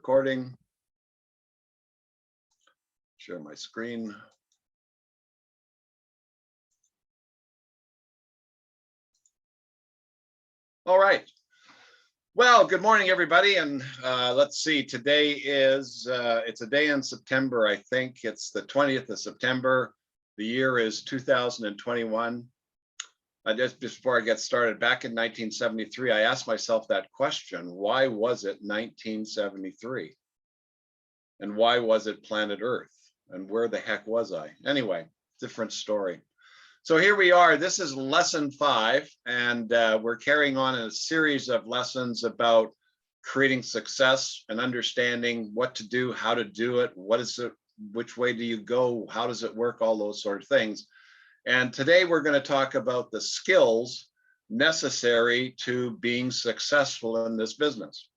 recording. Share my screen. All right. Well, good morning, everybody. And let's see, today is, it's a day in September, I think. It's the 20th of September. The year is 2021. Just before I get started, back in 1973, I asked myself that question, why was it 1973? And why was it planet Earth? And where the heck was I? Anyway, different story. So here we are. This is lesson 5, and we're carrying on a series of lessons about creating success and understanding what to do, how to do it, what is it, which way do you go, how does it work, all those sort of things. And today we're going to talk about the skills necessary to being successful in this business.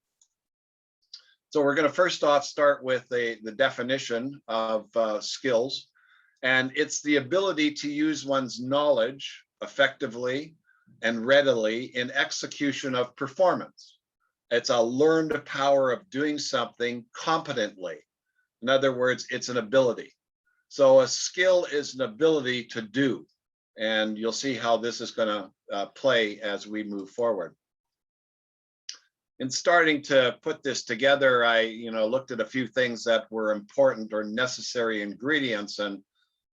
So we're going to first off start with the definition of skills. And it's the ability to use one's knowledge effectively and readily in execution of performance. It's a learned power of doing something competently. In other words, it's an ability. So a skill is an ability to do. And you'll see how this is going to play as we move forward. In starting to put this together, I looked at a few things that were important or necessary ingredients. And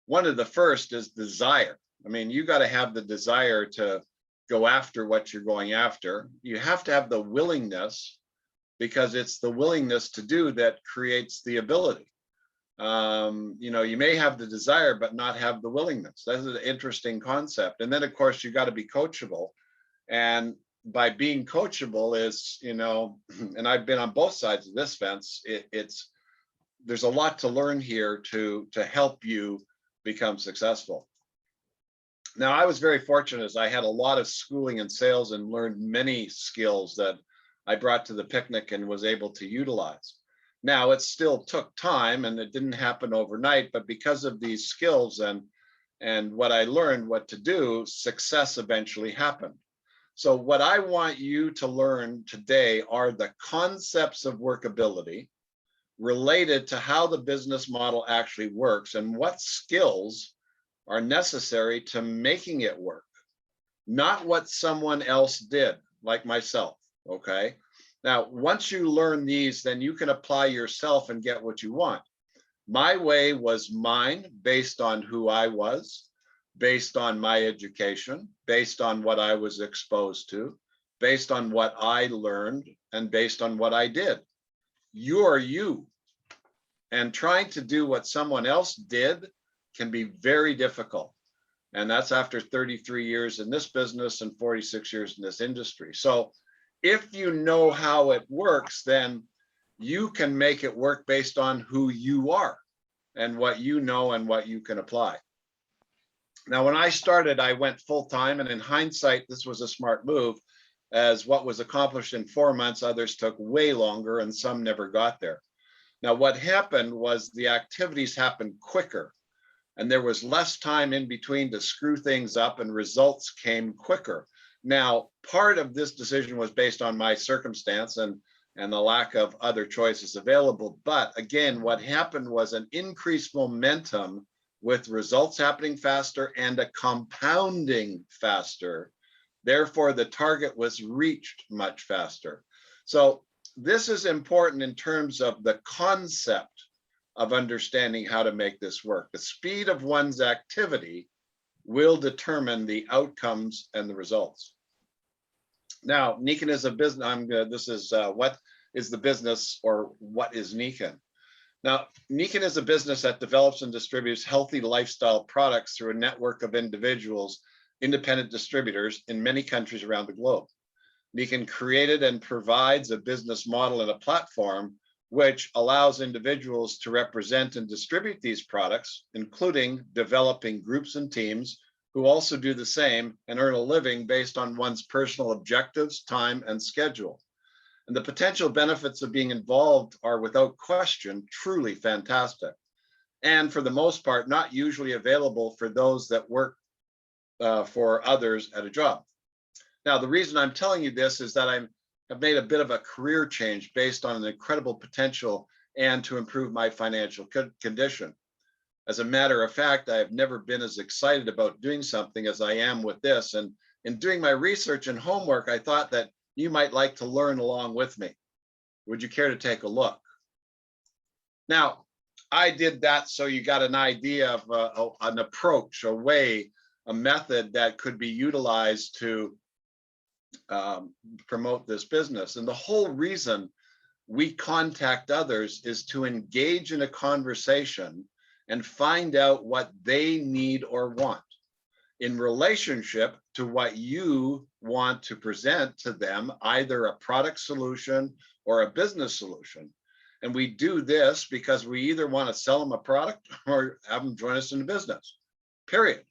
one of the first is desire. I mean, you got to have the desire to go after what you're going after. You have to have the willingness, because it's the willingness to do that creates the ability. You may have the desire, but not have the willingness. That's an interesting concept. And then, of course, you got to be coachable. And by being coachable is, and I've been on both sides of this fence, there's a lot to learn here to help you become successful. Now, I was very fortunate as I had a lot of schooling in sales and learned many skills that I brought to the picnic and was able to utilize. Now, it still took time and it didn't happen overnight, but because of these skills and what I learned what to do, success eventually happened. So what I want you to learn today are the concepts of workability related to how the business model actually works and what skills are necessary to making it work, not what someone else did, like myself, okay? Now, once you learn these, then you can apply yourself and get what you want. My way was mine based on who I was, based on my education, based on what I was exposed to, based on what I learned, and based on what I did. You're you. And trying to do what someone else did can be very difficult. And that's after 33 years in this business and 46 years in this industry. So if you know how it works, then you can make it work based on who you are and what you know and what you can apply. Now, when I started, I went full time, and in hindsight, this was a smart move, as what was accomplished in 4 months, others took way longer and some never got there. Now, what happened was the activities happened quicker, and there was less time in between to screw things up, and results came quicker. Now, part of this decision was based on my circumstance and the lack of other choices available. But again, what happened was an increased momentum with results happening faster and a compounding faster. Therefore, the target was reached much faster. So this is important in terms of the concept of understanding how to make this work. The speed of one's activity will determine the outcomes and the results. Now, NIKKEN is a business. This is what is the business, or what is NIKKEN? Now, NIKKEN is a business that develops and distributes healthy lifestyle products through a network of individuals, independent distributors in many countries around the globe. NIKKEN created and provides a business model and a platform which allows individuals to represent and distribute these products, including developing groups and teams who also do the same and earn a living based on one's personal objectives, time, and schedule. And the potential benefits of being involved are, without question, truly fantastic. And for the most part, not usually available for those that work for others at a job. Now, the reason I'm telling you this is that I'm have made a bit of a career change based on an incredible potential and to improve my financial condition. As a matter of fact, I have never been as excited about doing something as I am with this. And in doing my research and homework, I thought that you might like to learn along with me. Would you care to take a look? Now, I did that so you got an idea of an approach, a way, a method that could be utilized to promote this business. And the whole reason we contact others is to engage in a conversation and find out what they need or want in relationship to what you want to present to them, either a product solution or a business solution. And we do this because we either want to sell them a product or have them join us in the business, period.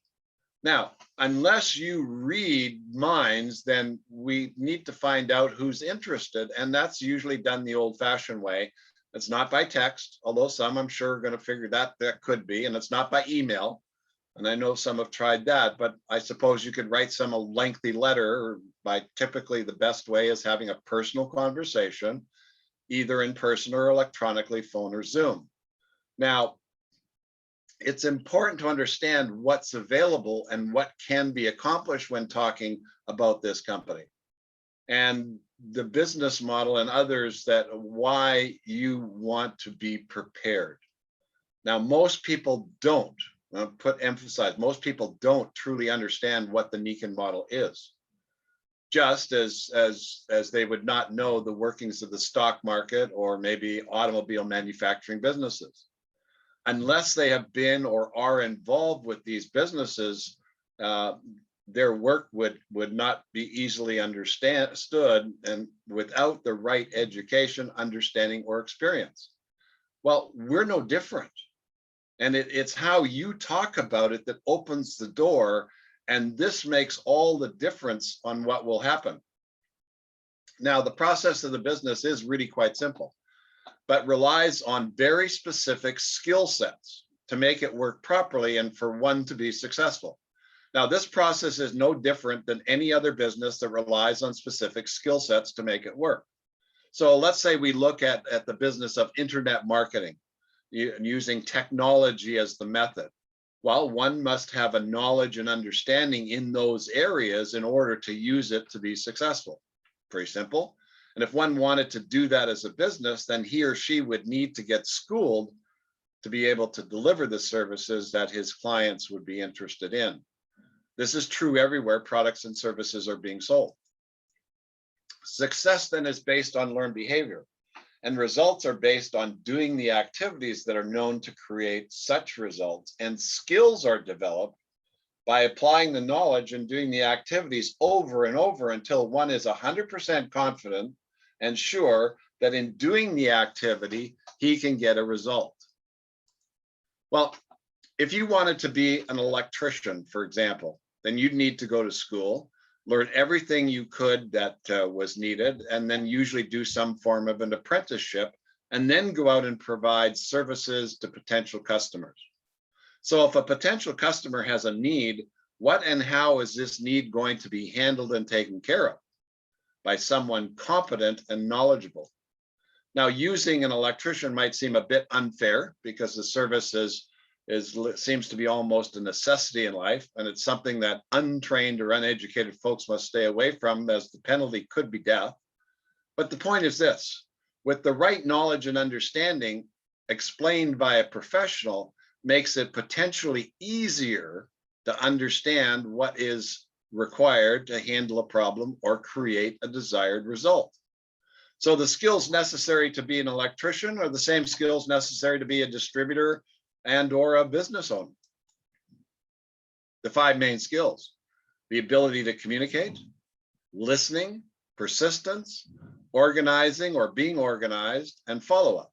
Now, unless you read minds, then we need to find out who's interested. And that's usually done the old-fashioned way. It's not by text, although some I'm sure are going to figure that could be, and it's not by email. And I know some have tried that, but I suppose you could write some a lengthy letter by typically the best way is having a personal conversation, either in person or electronically, phone or Zoom. Now, it's important to understand what's available and what can be accomplished when talking about this company and the business model and others, that why you want to be prepared. Now, most people don't, emphasize, most people don't truly understand what the NIKKEN model is, just as they would not know the workings of the stock market or maybe automobile manufacturing businesses. Unless they have been or are involved with these businesses, their work would not be easily understood and without the right education, understanding, or experience. Well, we're no different. And it's how you talk about it that opens the door. And this makes all the difference on what will happen. Now, the process of the business is really quite simple, but relies on very specific skill sets to make it work properly and for one to be successful. Now, this process is no different than any other business that relies on specific skill sets to make it work. So let's say we look at the business of internet marketing, using technology as the method. Well, one must have a knowledge and understanding in those areas in order to use it to be successful. Pretty simple. And if one wanted to do that as a business, then he or she would need to get schooled to be able to deliver the services that his clients would be interested in. This is true everywhere products and services are being sold. Success then is based on learned behavior, and results are based on doing the activities that are known to create such results, and skills are developed by applying the knowledge and doing the activities over and over until one is 100% confident and sure that in doing the activity, he can get a result. Well, if you wanted to be an electrician, for example, then you'd need to go to school, learn everything you could that was needed, and then usually do some form of an apprenticeship, and then go out and provide services to potential customers. So if a potential customer has a need, what and how is this need going to be handled and taken care of? By someone competent and knowledgeable. Now, using an electrician might seem a bit unfair because the service seems to be almost a necessity in life, and it's something that untrained or uneducated folks must stay away from, as the penalty could be death. But the point is this: with the right knowledge and understanding explained by a professional, makes it potentially easier to understand what is required to handle a problem or create a desired result. So the skills necessary to be an electrician are the same skills necessary to be a distributor and or a business owner. The 5 main skills: the ability to communicate, listening, persistence, organizing or being organized, and follow-up.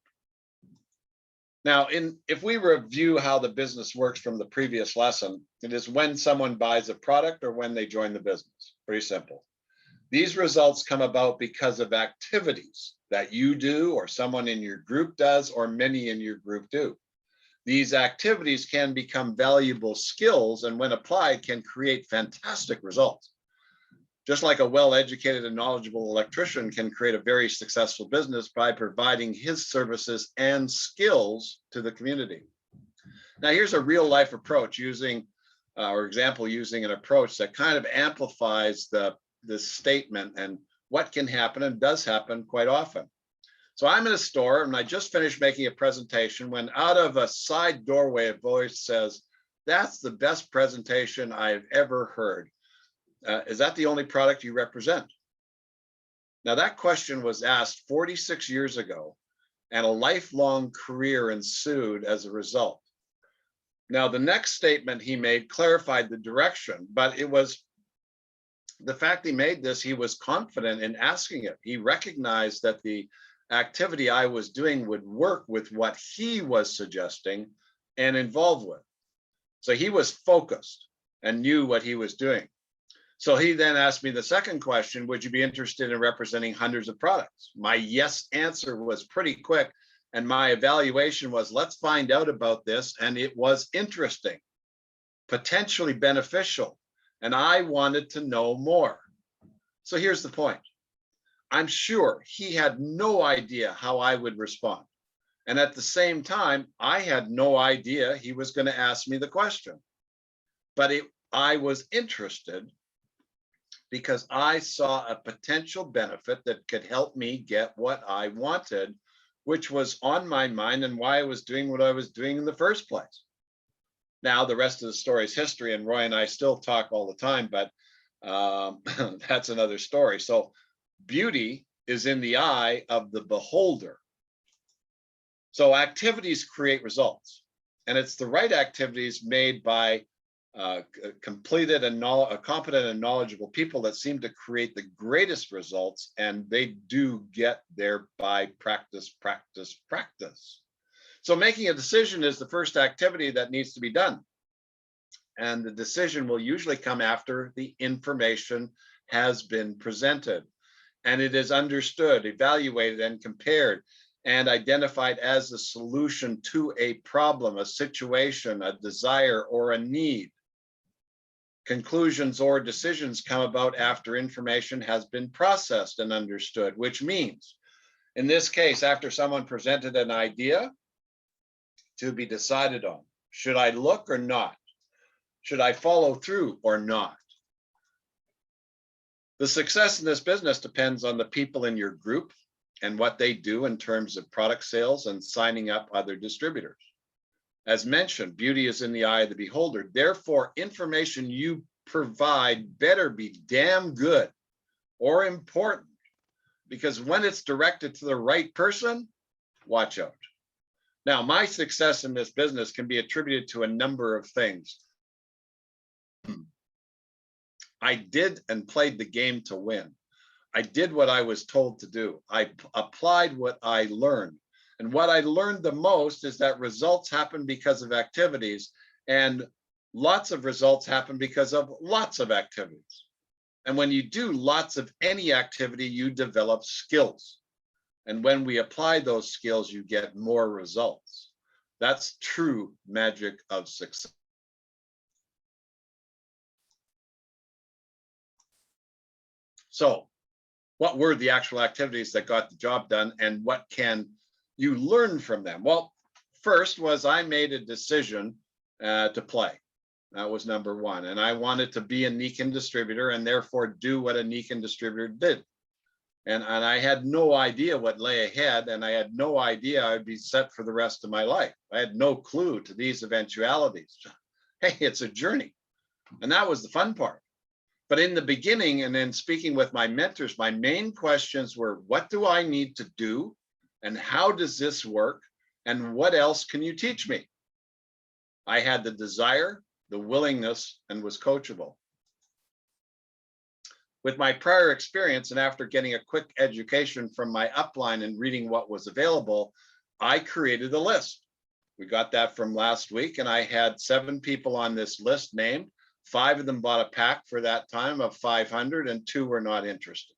Now, if we review how the business works from the previous lesson, it is when someone buys a product or when they join the business. Pretty simple. These results come about because of activities that you do, or someone in your group does, or many in your group do. These activities can become valuable skills, and when applied, can create fantastic results. Just like a well-educated and knowledgeable electrician can create a very successful business by providing his services and skills to the community. Now, here's a real life approach using using an approach that kind of amplifies this statement and what can happen and does happen quite often. So I'm in a store and I just finished making a presentation when out of a side doorway, a voice says, "That's the best presentation I've ever heard. Is that the only product you represent?" Now, that question was asked 46 years ago, and a lifelong career ensued as a result. Now, the next statement he made clarified the direction, but it was the fact he made this, he was confident in asking it. He recognized that the activity I was doing would work with what he was suggesting and involved with. So he was focused and knew what he was doing. So he then asked me the second question, would you be interested in representing hundreds of products? My yes answer was pretty quick. And my evaluation was, let's find out about this. And it was interesting, potentially beneficial. And I wanted to know more. So here's the point. I'm sure he had no idea how I would respond. And at the same time, I had no idea he was going to ask me the question. But I was interested because I saw a potential benefit that could help me get what I wanted, which was on my mind and why I was doing what I was doing in the first place. Now, the rest of the story is history, and Roy and I still talk all the time, but that's another story. So beauty is in the eye of the beholder. So activities create results, and it's the right activities made by completed and competent and knowledgeable people that seem to create the greatest results, and they do get there by practice, practice, practice. So making a decision is the first activity that needs to be done. And the decision will usually come after the information has been presented and it is understood, evaluated, and compared and identified as a solution to a problem, a situation, a desire, or a need. Conclusions or decisions come about after information has been processed and understood, which means, in this case, after someone presented an idea to be decided on, should I look or not? Should I follow through or not? The success in this business depends on the people in your group and what they do in terms of product sales and signing up other distributors. As mentioned, beauty is in the eye of the beholder. Therefore, information you provide better be damn good or important, because when it's directed to the right person, watch out. Now, my success in this business can be attributed to a number of things. I did and played the game to win. I did what I was told to do. I applied what I learned. And what I learned the most is that results happen because of activities, and lots of results happen because of lots of activities. And when you do lots of any activity, you develop skills. And when we apply those skills, you get more results. That's true magic of success. So, what were the actual activities that got the job done, and what can you learn from them? Well, first was I made a decision to play. That was number one. And I wanted to be a NIKKEN distributor and therefore do what a NIKKEN distributor did. And I had no idea what lay ahead, and I had no idea I'd be set for the rest of my life. I had no clue to these eventualities. Hey, it's a journey. And that was the fun part. But in the beginning, and then speaking with my mentors, my main questions were, what do I need to do? And how does this work? And what else can you teach me? I had the desire, the willingness, and was coachable. With my prior experience, and after getting a quick education from my upline and reading what was available, I created a list. We got that from last week, and I had 7 people on this list named. 5 of them bought a pack for that time of 500, and 2 were not interested.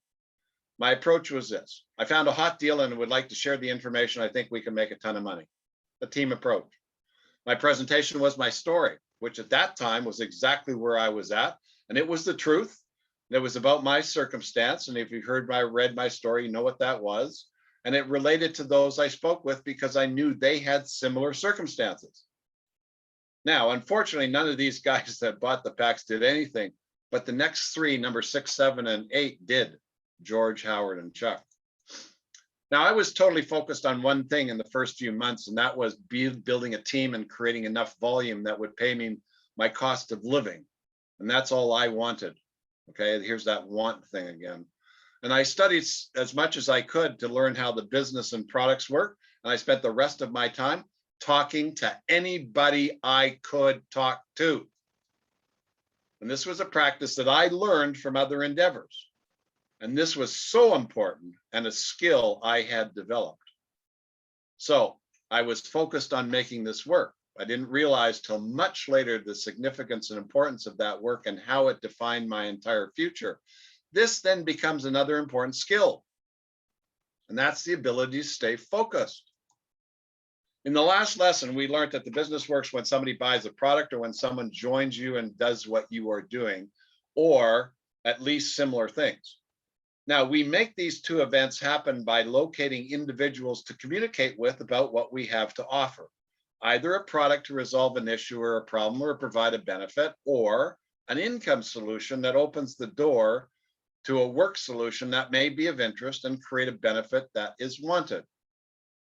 My approach was this. I found a hot deal and would like to share the information. I think we can make a ton of money. The team approach. My presentation was my story, which at that time was exactly where I was at. And it was the truth. It was about my circumstance. And if you read my story, you know what that was. And it related to those I spoke with because I knew they had similar circumstances. Now, unfortunately, none of these guys that bought the packs did anything, but the next three, number 6, 7, and 8 did, George, Howard, and Chuck. Now, I was totally focused on one thing in the first few months, and that was building a team and creating enough volume that would pay me my cost of living. And that's all I wanted. Okay, here's that want thing again. And I studied as much as I could to learn how the business and products work. And I spent the rest of my time talking to anybody I could talk to. And this was a practice that I learned from other endeavors. And this was so important and a skill I had developed. So I was focused on making this work. I didn't realize till much later the significance and importance of that work and how it defined my entire future. This then becomes another important skill, and that's the ability to stay focused. In the last lesson, we learned that the business works when somebody buys a product or when someone joins you and does what you are doing, or at least similar things. Now, we make these two events happen by locating individuals to communicate with about what we have to offer, either a product to resolve an issue or a problem or provide a benefit, or an income solution that opens the door to a work solution that may be of interest and create a benefit that is wanted.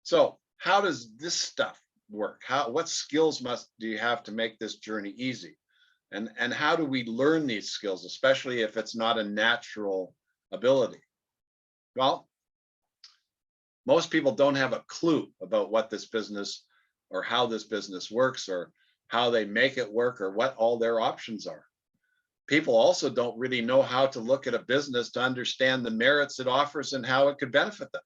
So how does this stuff work? What skills do you have to make this journey easy? And how do we learn these skills, especially if it's not a natural ability? Well, most people don't have a clue about what this business or how this business works or how they make it work or what all their options are. People also don't really know how to look at a business to understand the merits it offers and how it could benefit them.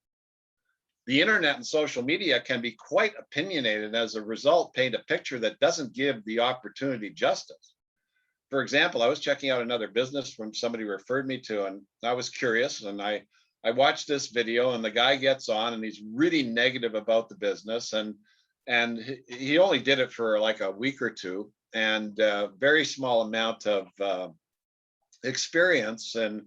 The internet and social media can be quite opinionated and as a result paint a picture that doesn't give the opportunity justice. For example, I was checking out another business from somebody referred me to, and I was curious, and I watched this video, and the guy gets on and he's really negative about the business, and he only did it for like a week or two, and very small amount of experience, and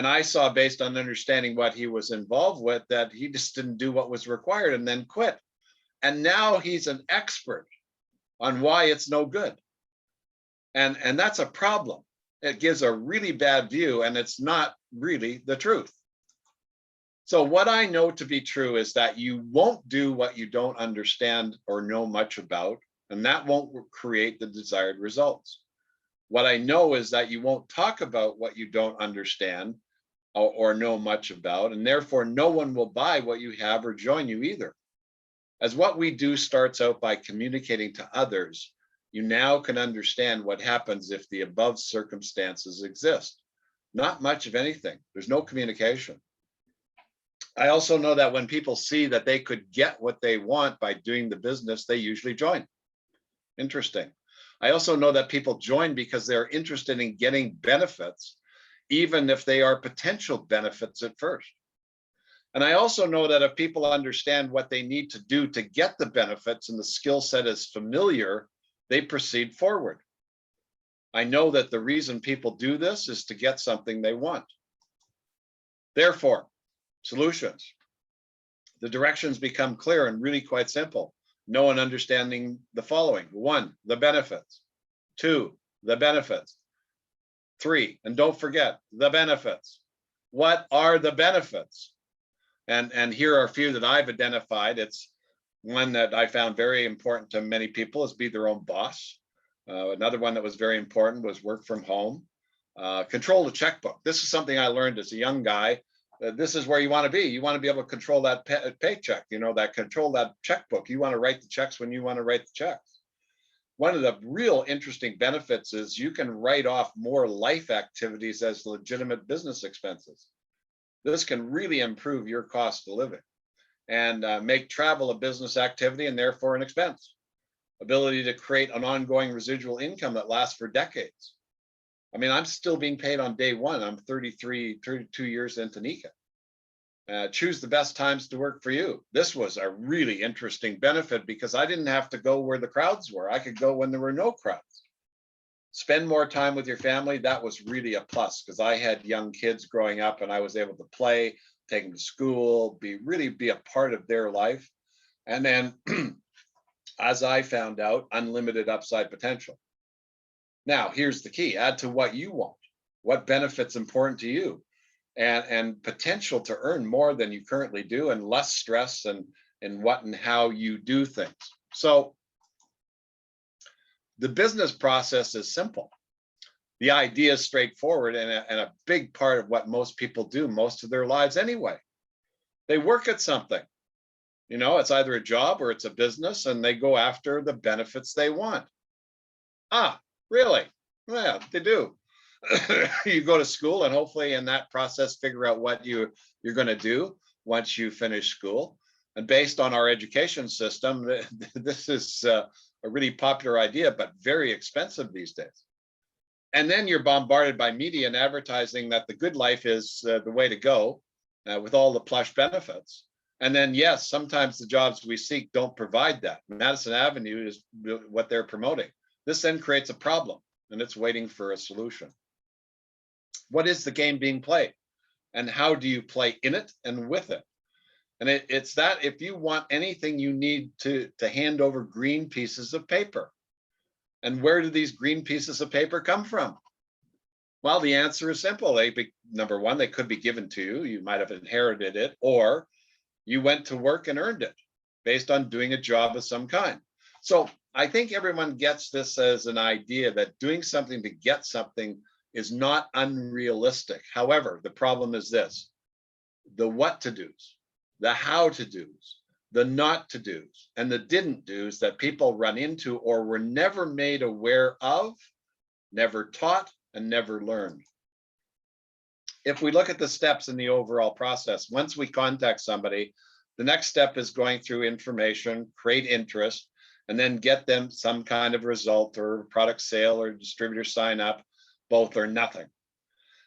I saw, based on understanding what he was involved with, that he just didn't do what was required and then quit. And now he's an expert on why it's no good. And that's a problem. It gives a really bad view, and it's not really the truth. So what I know to be true is that you won't do what you don't understand or know much about, and that won't create the desired results. What I know is that you won't talk about what you don't understand or know much about, and therefore no one will buy what you have or join you either. As what we do starts out by communicating to others, you now can understand what happens if the above circumstances exist. Not much of anything. There's no communication. I also know that when people see that they could get what they want by doing the business, they usually join. Interesting. I also know that people join because they're interested in getting benefits, even if they are potential benefits at first. And I also know that if people understand what they need to do to get the benefits and the skill set is familiar, they proceed forward. I know that the reason people do this is to get something they want. Therefore, solutions. The directions become clear and really quite simple. Know and understanding the following. 1, the benefits. 2, the benefits. 3, and don't forget the benefits. What are the benefits? And here are a few that I've identified. It's one that I found very important to many people is be their own boss. Another one that was very important was work from home. Control the checkbook. This is something I learned as a young guy. This is where you want to be. You want to be able to control that paycheck, control that checkbook. You want to write the checks when you want to write the checks. One of the real interesting benefits is you can write off more life activities as legitimate business expenses. This can really improve your cost of living and make travel a business activity and therefore an expense. Ability to create an ongoing residual income that lasts for decades. I mean, I'm still being paid on day one. I'm 32 years into NIKKEN. Choose the best times to work for you. This was a really interesting benefit because I didn't have to go where the crowds were. I could go when there were no crowds. Spend more time with your family. That was really a plus because I had young kids growing up and I was able to play, take them to school, really be a part of their life. And then, as I found out, unlimited upside potential. Now, here's the key: add to what you want, what benefits important to you, and potential to earn more than you currently do, and less stress and what and how you do things. So the business process is simple. The idea is straightforward and a big part of what most people do most of their lives anyway. They work at something. You know, it's either a job or it's a business, and they go after the benefits they want. Ah, really? Yeah, they do. You go to school and hopefully in that process figure out what you're going to do once you finish school. And based on our education system, this is a really popular idea, but very expensive these days. And then you're bombarded by media and advertising that the good life is the way to go with all the plush benefits. And then, yes, sometimes the jobs we seek don't provide that. Madison Avenue is what they're promoting. This then creates a problem, and it's waiting for a solution. What is the game being played? And how do you play in it and with it? And it's that if you want anything, you need to hand over green pieces of paper. And where do these green pieces of paper come from? Well, the answer is simple. Number one, they could be given to you. You might have inherited it, or you went to work and earned it based on doing a job of some kind. So I think everyone gets this as an idea that doing something to get something is not unrealistic. However, the problem is this: the what to do's, the how to do's, the not to do's, and the didn't do's that people run into or were never made aware of, never taught, and never learned. If we look at the steps in the overall process, once we contact somebody, the next step is going through information, create interest, and then get them some kind of result or product sale or distributor sign up, both or nothing.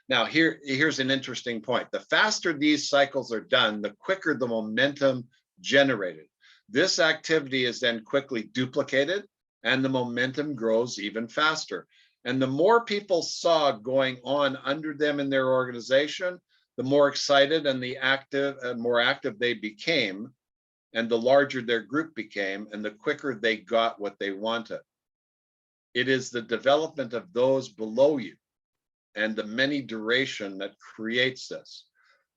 Now, here's an interesting point. The faster these cycles are done, the quicker the momentum generated. This activity is then quickly duplicated and the momentum grows even faster. And the more people saw going on under them in their organization, the more excited and more active they became, and the larger their group became, and the quicker they got what they wanted. It is the development of those below you and the many duration that creates this.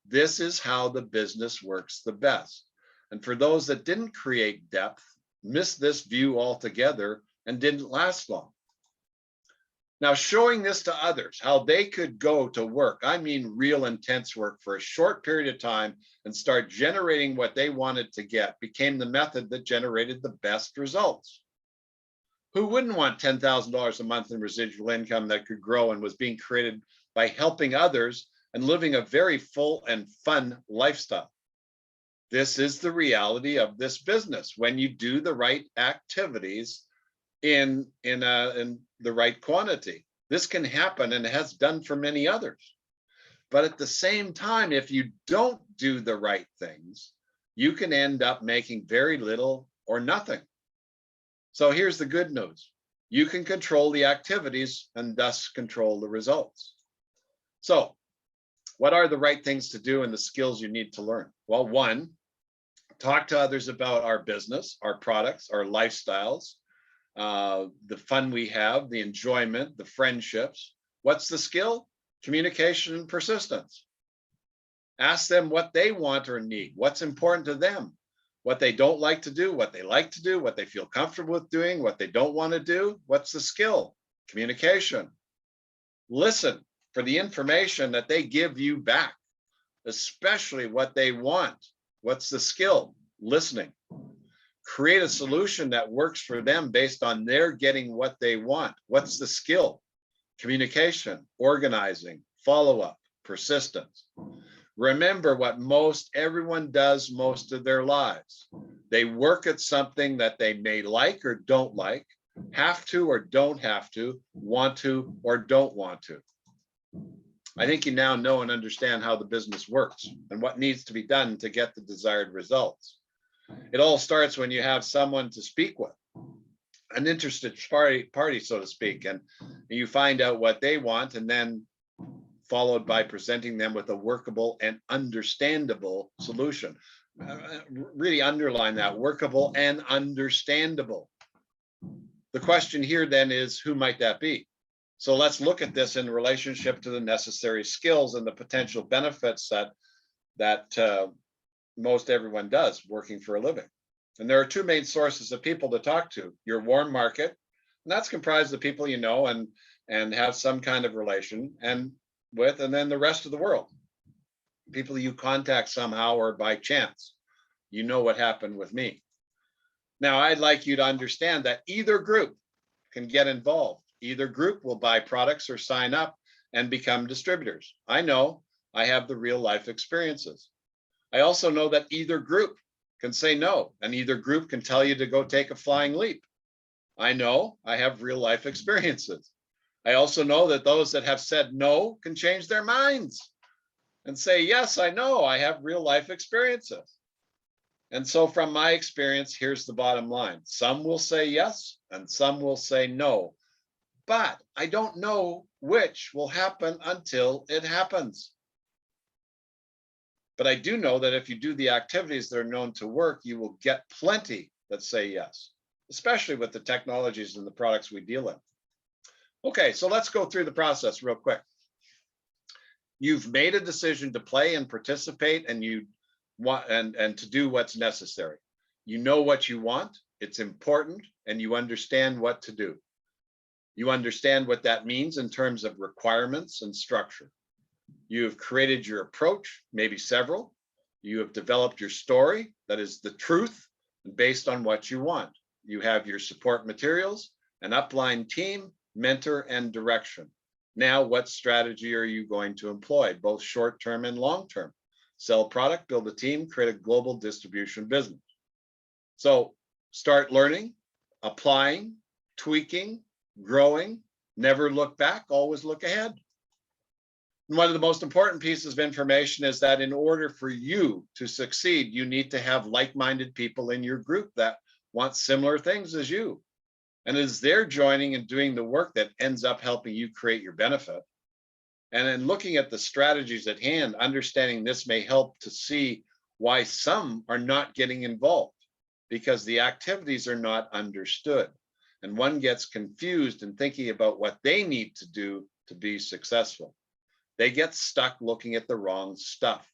This is how the business works the best. And for those that didn't create depth, missed this view altogether and didn't last long. Now, showing this to others, how they could go to work, I mean real intense work for a short period of time and start generating what they wanted to get, became the method that generated the best results. Who wouldn't want $10,000 a month in residual income that could grow and was being created by helping others and living a very full and fun lifestyle? This is the reality of this business. When you do the right activities in the right quantity, this can happen and has done for many others. But at the same time, if you don't do the right things, you can end up making very little or nothing. So here's the good news. You can control the activities and thus control the results. So what are the right things to do and the skills you need to learn? Well, one, talk to others about our business, our products, our lifestyles, the fun we have, the enjoyment, the friendships. What's the skill? Communication and persistence. Ask them what they want or need, what's important to them, what they don't like to do, what they like to do, what they feel comfortable with doing, what they don't want to do. What's the skill? Communication. Listen for the information that they give you back, especially what they want. What's the skill? Listening. Create a solution that works for them based on their getting what they want. What's the skill? Communication, organizing, follow-up, persistence. Remember what most everyone does most of their lives. They work at something that they may like or don't like, have to or don't have to, want to or don't want to. I think you now know and understand how the business works and what needs to be done to get the desired results. It all starts when you have someone to speak with, an interested party, so to speak. And You find out what they want, and then followed by presenting them with a workable and understandable solution. Really underline that, workable and understandable. The question here then is, who might that be? So let's look at this in relationship to the necessary skills and the potential benefits that most everyone does working for a living. And there are two main sources of people to talk to: your warm market, and that's comprised of people you know and have some kind of relation with, and then the rest of the world, people you contact somehow or by chance. You know what happened with me. Now, I'd like you to understand that either group can get involved. Either group will buy products or sign up and become distributors. I know, I have the real life experiences. I also know that either group can say no, and either group can tell you to go take a flying leap. I know, I have real life experiences. I also know that those that have said no can change their minds and say, yes, I know, I have real life experiences. And so from my experience, here's the bottom line. Some will say yes, and some will say no. But I don't know which will happen until it happens. But I do know that if you do the activities that are known to work, you will get plenty that say yes, especially with the technologies and the products we deal in. Okay, so let's go through the process real quick. You've made a decision to play and participate, and you want and to do what's necessary. You know what you want, it's important, and you understand what to do. You understand what that means in terms of requirements and structure. You have created your approach, maybe several. You have developed your story, that is the truth, based on what you want. You have your support materials, an upline team, mentor, and direction. Now, what strategy are you going to employ, both short-term and long-term? Sell product, build a team, create a global distribution business. So start learning, applying, tweaking, growing, never look back, always look ahead. And one of the most important pieces of information is that in order for you to succeed, you need to have like-minded people in your group that want similar things as you. And as they're joining and doing the work that ends up helping you create your benefit. And in looking at the strategies at hand, understanding this may help to see why some are not getting involved, because the activities are not understood. And one gets confused in thinking about what they need to do to be successful. They get stuck looking at the wrong stuff.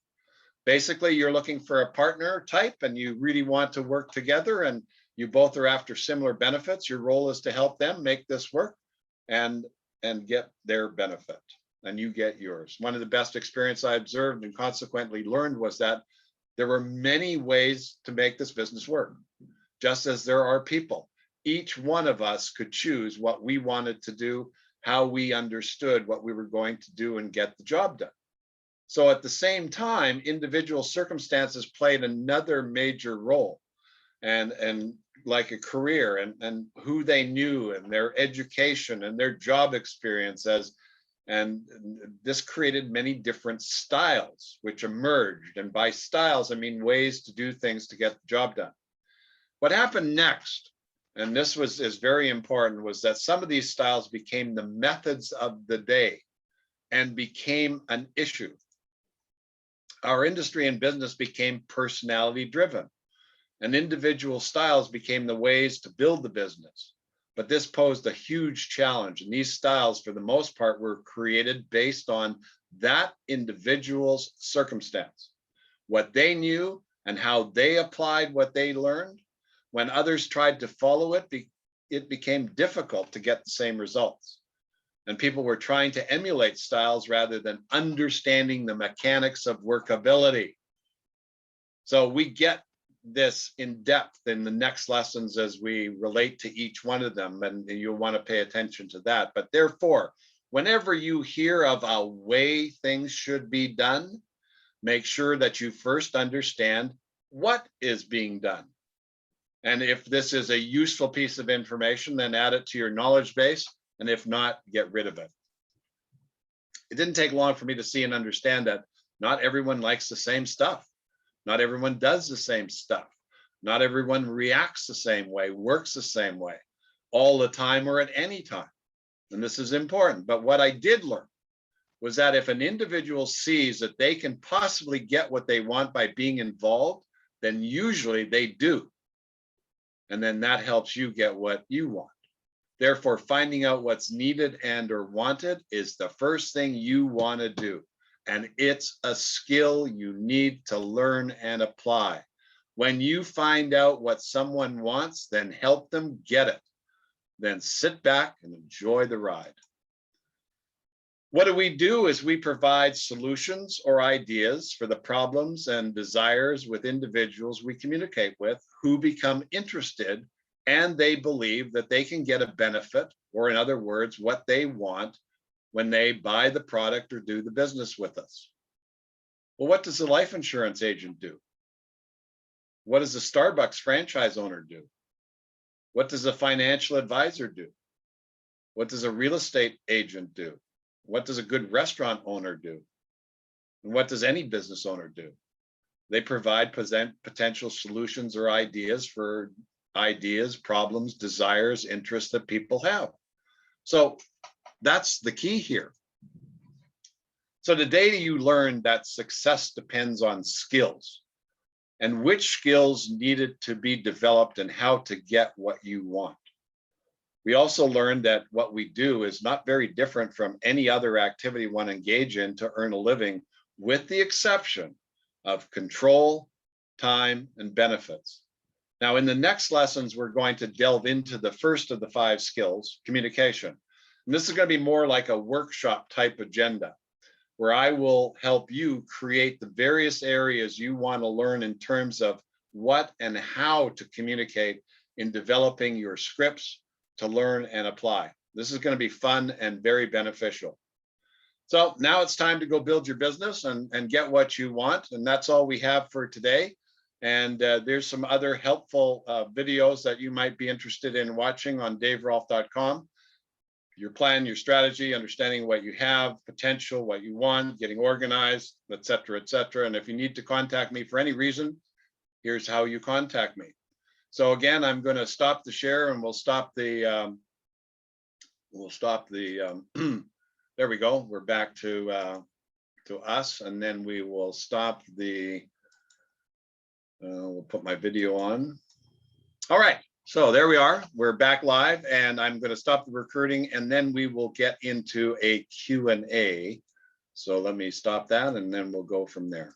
Basically, you're looking for a partner type and you really want to work together and you both are after similar benefits. Your role is to help them make this work and get their benefit, and you get yours. One of the best experience I observed and consequently learned was that there were many ways to make this business work, just as there are people. Each one of us could choose what we wanted to do, how we understood what we were going to do and get the job done. So at the same time, individual circumstances played another major role, and like a career and who they knew and their education and their job experiences. And this created many different styles which emerged. And by styles, I mean ways to do things to get the job done. What happened next, and this is very important, was that some of these styles became the methods of the day and became an issue. Our industry and business became personality driven, and individual styles became the ways to build the business. But this posed a huge challenge, and these styles, for the most part, were created based on that individual's circumstance, what they knew and how they applied what they learned. When others tried to follow it, it became difficult to get the same results. And people were trying to emulate styles rather than understanding the mechanics of workability. So we get this in depth in the next lessons as we relate to each one of them, and you'll want to pay attention to that. But therefore, whenever you hear of a way things should be done, make sure that you first understand what is being done. And if this is a useful piece of information, then add it to your knowledge base. And if not, get rid of it. It didn't take long for me to see and understand that not everyone likes the same stuff. Not everyone does the same stuff. Not everyone reacts the same way, works the same way, all the time or at any time. and this is important, but what I did learn was that if an individual sees that they can possibly get what they want by being involved, then usually they do. And then that helps you get what you want. Therefore, finding out what's needed and or wanted is the first thing you want to do. And it's a skill you need to learn and apply. When you find out what someone wants, then help them get it. Then sit back and enjoy the ride. What do? Is we provide solutions or ideas for the problems and desires with individuals we communicate with who become interested and they believe that they can get a benefit, or in other words, what they want when they buy the product or do the business with us. Well, what does a life insurance agent do? What does a Starbucks franchise owner do? What does a financial advisor do? What does a real estate agent do? What does a good restaurant owner do? And what does any business owner do? They provide potential solutions or ideas for ideas, problems, desires, interests that people have. So that's the key here. So today you learned that success depends on skills and which skills needed to be developed and how to get what you want. We also learned that what we do is not very different from any other activity one engage in to earn a living, with the exception of control, time, and benefits. Now, in the next lessons, we're going to delve into the first of the 5 skills, communication. And this is going to be more like a workshop type agenda, where I will help you create the various areas you want to learn in terms of what and how to communicate in developing your scripts to learn and apply. This is going to be fun and very beneficial. So now it's time to go build your business and get what you want. And that's all we have for today. And there's some other helpful videos that you might be interested in watching on daverolf.com. Your plan, your strategy, understanding what you have, potential, what you want, getting organized, et cetera, et cetera. And if you need to contact me for any reason, here's how you contact me. So again, I'm going to stop the share and we'll stop the, there we go. We're back to us, and then we will stop the, we'll put my video on. All right. So there we are. We're back live, and I'm going to stop the recording, and then we will get into a Q&A. So let me stop that, and then we'll go from there.